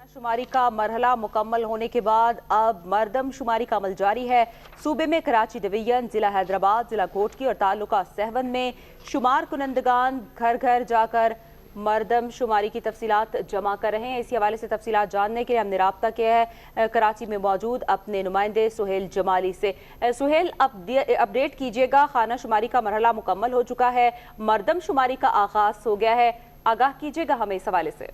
शुमारी का मरहला मुकम्मल होने के बाद अब मरदम शुमारी का अमल जारी है। सूबे में कराची डिवीजन, जिला हैदराबाद, जिला कोटकी और तालुका सहवन में शुमार कुनंदगान घर घर जाकर मरदम शुमारी की तफसीलात जमा कर रहे हैं। इसी हवाले से तफसीलात जानने के लिए हमने राब्ता किया है कराची में मौजूद अपने नुमाइंदे सुहेल जमाली से। सुहेल, अपडेट कीजिएगा, खाना शुमारी का मरहला मुकम्मल हो चुका है, मरदम शुमारी का आगाज हो गया है, आगाह कीजिएगा हमें इस हवाले से।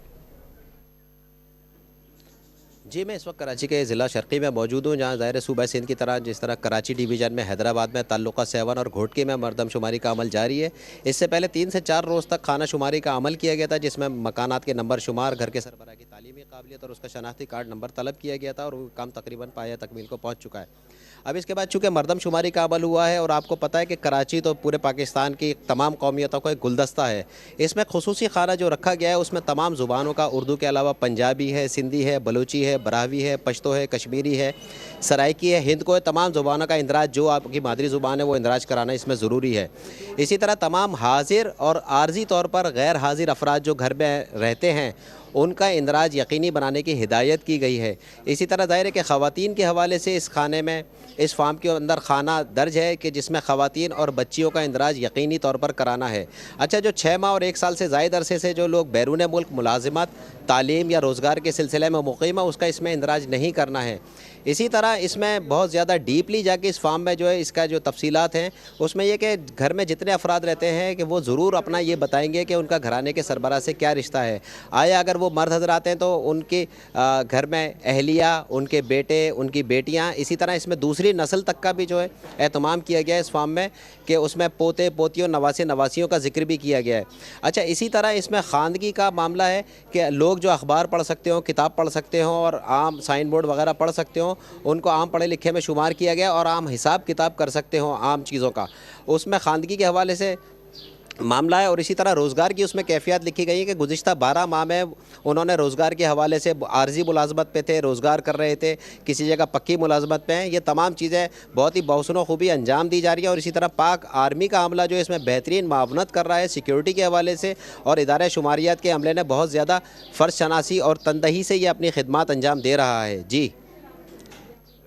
जी, मैं इस वक्त कराची के ज़िला शर्क़ी में मौजूद हूँ, जहाँ ज़ाहिर सूबा सिंध की तरह जिस तरह कराची डिवीज़न में, हैदराबाद में, ताल्लुका सेवन और घोटकी में मरदम शुमारी का अमल जारी है। इससे पहले 3 से 4 रोज़ तक खाना शुमारी का अमल किया गया था, जिसमें मकानात के नंबर शुमार, घर के सरबराह की तालीमी काबिलियत और उसका शनाख्ती कार्ड नंबर तलब किया गया था, और वो काम तकरीबन पाया तकमील को पहुँच चुका है। अब इसके बाद चूँकि मरदम शुमारी का अमल हुआ है, और आपको पता है कि कराची तो पूरे पाकिस्तान की तमाम कौमियतों का एक गुलदस्ता है। इसमें खुसूसी खाना जो रखा गया है उसमें तमाम ज़ुबानों का, उर्दू के अलावा पंजाबी है, सिंधी है, बलूची है, बरावी है, पश्तो है, कश्मीरी है, सराइकी है, हिंद को है, तमाम ज़ुबानों का इंदराज, जो आपकी मादरी ज़ुबान है वो इंदराज कराना इसमें ज़रूरी है। इसी तरह तमाम हाजिर और आर्जी तौर पर गैर हाजिर अफराद जो घर में रहते हैं उनका इंदराज यकीनी बनाने की हिदायत की गई है। इसी तरह ज़ाहिर है कि ख़वातीन के हवाले से इस खाने में, इस फार्म के अंदर खाना दर्ज है कि जिसमें ख़वातीन और बच्चियों का इंदराज यकीनी तौर पर कराना है। अच्छा, जो 6 माह और 1 साल से ज़ायद अरसे से जो लोग बैरून मुल्क मुलाजिमत, तालीम या रोज़गार के सिलसिले में मुक़ीम है, उसका इसमें इंदराज नहीं करना है। इसी तरह इसमें बहुत ज़्यादा डीपली जाके इस फार्म में जो है इसका जो तफसीलात हैं उसमें यह कि घर में जितने अफराद रहते हैं कि वो ज़रूर अपना ये बताएंगे कि उनका घराने के सरबराह से क्या रिश्ता है। आया अगर वो मर्द हज़रात हैं तो उनके घर में अहलिया, उनके बेटे, उनकी बेटियां, इसी तरह इसमें दूसरी नस्ल तक का भी जो है एहतमाम किया गया है इस फार्म में, कि उसमें पोते पोतियों, नवासे नवासियों का जिक्र भी किया गया है। अच्छा, इसी तरह इसमें ख़ानगी का मामला है कि लोग जो अखबार पढ़ सकते हो, किताब पढ़ सकते हो और आम साइन बोर्ड वगैरह पढ़ सकते हो, उनको आम पढ़े लिखे में शुमार किया गया, और आम हिसाब किताब कर सकते हो आम चीज़ों का, उसमें ख़ानगी के हवाले से मामला है। और इसी तरह रोज़गार की उसमें कैफियत लिखी गई है कि गुज़िश्ता 12 माह में उन्होंने रोज़गार के हवाले से आर्जी मुलाजमत पे थे, रोज़गार कर रहे थे, किसी जगह पक्की मुलाजमत पे हैं। ये तमाम चीज़ें बहुत ही बहुसनो खूबी अंजाम दी जा रही है। और इसी तरह पाक आर्मी का अमला जो है इसमें बेहतरीन मावनत कर रहा है सिक्योरिटी के हवाले से, और इदारे शुमारियात के अमले ने बहुत ज़्यादा फ़र्ज शनासी और तनदही से ये अपनी खिदमत अंजाम दे रहा है। जी,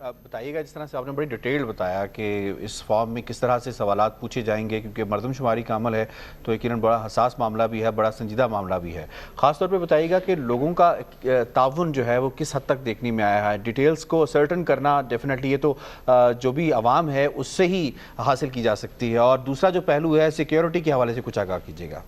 आप बताइएगा, जिस तरह से आपने बड़ी डिटेल बताया कि इस फॉर्म में किस तरह से सवालात पूछे जाएंगे, क्योंकि मरदम शुमारी का अमल है तो यकीनन बड़ा हसास मामला भी है, बड़ा संजीदा मामला भी है। ख़ास तौर पे बताइएगा कि लोगों का ताउन जो है वो किस हद तक देखने में आया है। डिटेल्स को सर्टन करना डेफिनेटली ये तो जो भी आवाम है उससे ही हासिल की जा सकती है। और दूसरा जो पहलू है सिक्योरिटी के हवाले से कुछ आगाह कीजिएगा।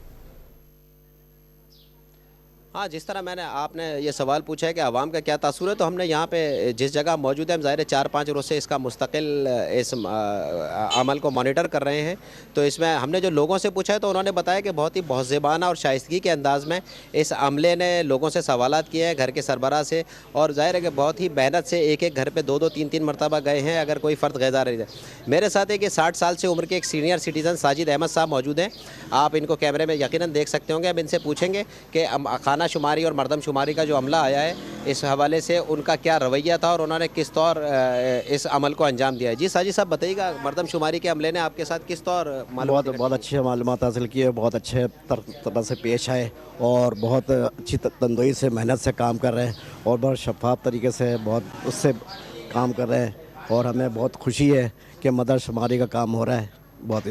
हाँ, जिस तरह मैंने आपने ये सवाल पूछा है कि आवाम का क्या तासुर है, तो हमने यहाँ पे जिस जगह मौजूद है, हम ज़ाहिर 4-5 रोज़ से इसका मुस्तकिल इस अमल को मॉनिटर कर रहे हैं। तो इसमें हमने जो लोगों से पूछा है तो उन्होंने बताया कि बहुत ही बहुज़बाना और शाइस्तगी के अंदाज़ में इस अमले ने लोगों से सवालात किए हैं, घर के सरबराह से, और ज़ाहिर है कि बहुत ही मेहनत से एक एक घर पर 2-2, 3-3 मरतबा गए हैं अगर कोई फ़र्द गैज़ार है। मेरे साथ एक 60 साल से उम्र के एक सीनियर सिटीज़न साजिद अहमद साहब मौजूद हैं। आप इनको कैमरे में यकीनन देख सकते होंगे। अब इनसे पूछेंगे कि खाना शुमारी और मरदम शुमारी का जो अमला आया है इस हवाले से उनका क्या रवैया था और उन्होंने किस तौर इस अमल को अंजाम दिया है। जी साजिद साहब, बताइएगा, मरदम शुमारी के अमले ने आपके साथ किस तौर बहुत अच्छे मालूमात हासिल किए, बहुत अच्छे तरह से पेश आए और बहुत अच्छी तंदुरुस्ती से मेहनत से काम कर रहे हैं और बहुत शफाफ तरीके से बहुत उससे काम कर रहे हैं। और हमें बहुत खुशी है कि मरदम शुमारी का काम हो रहा है, बहुत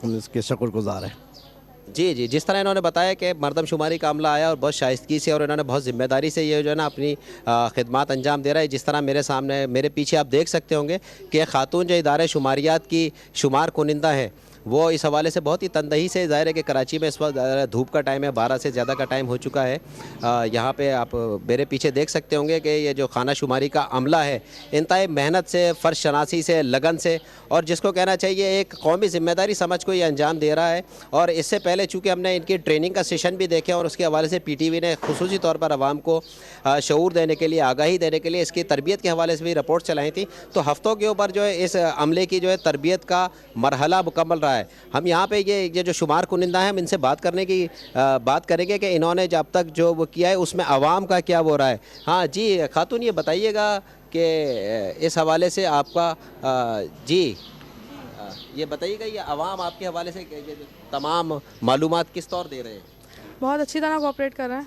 हम इसके शुक्रगुज़ार हैं। जी जी, जिस तरह इन्होंने बताया कि मरदम शुमारी का अमला आया और बहुत शाइस्तगी से और इन्होंने बहुत ज़िम्मेदारी से ये जो है ना अपनी खिदमत अंजाम दे रहा है। जिस तरह मेरे सामने, मेरे पीछे आप देख सकते होंगे कि खातून जो इदारे शुमारियात की शुमार कुनिंदा है वो इस हवाले से बहुत ही तनदही से, ज़ाहिर है कि कराची में इस वक्त धूप का टाइम है, 12 से ज़्यादा का टाइम हो चुका है। यहाँ पे आप मेरे पीछे देख सकते होंगे कि ये जो खाना शुमारी का अमला है इंतहाई मेहनत से, फ़र्ज शनासी से, लगन से, और जिसको कहना चाहिए एक कौमी ज़िम्मेदारी समझ को ये अंजाम दे रहा है। और इससे पहले चूँकि हमने इनकी ट्रेनिंग का सेशन भी देखे और उसके हवाले से PTV ने खुसूसी तौर पर आवाम को शऊर देने के लिए, आगाही देने के लिए इसकी तरबियत के हवाले से भी रिपोर्ट चलाई थी। तो हफ़्तों के ऊपर जो है इस अमले की जो है तरबियत का मरहला मुकम्मल रहा है। हम यहाँ पे ये जो शुमार कुनिंदा है, हम इनसे बात करेंगे कि इन्होंने जब तक जो वो किया है उसमें आवाम का क्या वो रहा है। हाँ जी खातून, ये बताइएगा कि इस हवाले से आपका जी ये बताइएगा, ये आवाम आपके हवाले से तमाम मालूमात किस तौर दे रहे हैं? बहुत अच्छी तरह कोऑपरेट कर रहे हैं।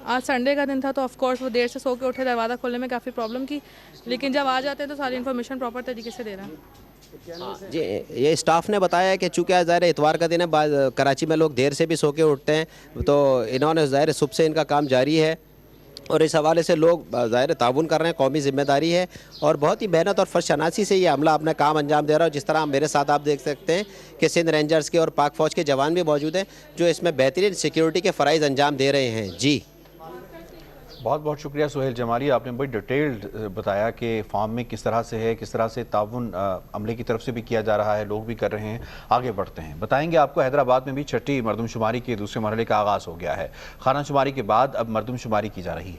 आज संडे का दिन था तो ऑफ कोर्स वो देर से सो के उठे, दरवाज़ा खोलने में काफ़ी प्रॉब्लम की, लेकिन जब आ जाते हैं तो सारी इन्फॉर्मेशन प्रॉपर तरीके से दे रहे हैं। जी, ये स्टाफ ने बताया है कि चूँकि आज ज़ाहिर है इतवार का दिन है, कराची में लोग देर से भी सो के उठते हैं, तो इन्होंने ज़ाहिर सुबह से इनका काम जारी है और इस हवाले से लोग ज़ाहिर ताउन कर रहे हैं, कौमी जिम्मेदारी है और बहुत ही मेहनत और फर्शनासी से ये अमला अपना काम अंजाम दे रहा है। जिस तरह मेरे साथ आप देख सकते हैं कि सिंध रेंजर्स के और पाक फ़ौज के जवान भी मौजूद हैं जो इसमें बेहतरीन सिक्योरिटी के फ़राइज़ अंजाम दे रहे हैं। जी, बहुत बहुत शुक्रिया सुहेल जमाली, आपने बड़ी डिटेल्ड बताया कि फार्म में किस तरह से है, किस तरह से ताउन अमले की तरफ से भी किया जा रहा है, लोग भी कर रहे हैं। आगे बढ़ते हैं, बताएंगे आपको हैदराबाद में भी छठी मरदमशुमारी के दूसरे मरहले का आगाज़ हो गया है। खाना शुमारी के बाद अब मरदमशुमारी की जा रही है।